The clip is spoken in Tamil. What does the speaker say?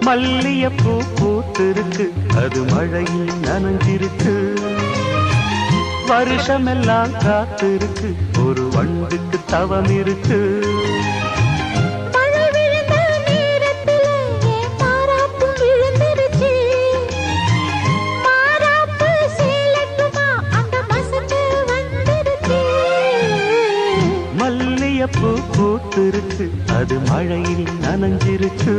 மல்லியப்பூ பூத்திருக்கு, அது மழையில் நனைஞ்சிருக்கு. வருஷமெல்லாம் காத்திருக்கு, ஒரு வண்டுக்கு தவம் இருக்கு. மல்லியப்பூ பூத்திருக்கு, அது மழையில் நனைஞ்சிருக்கு.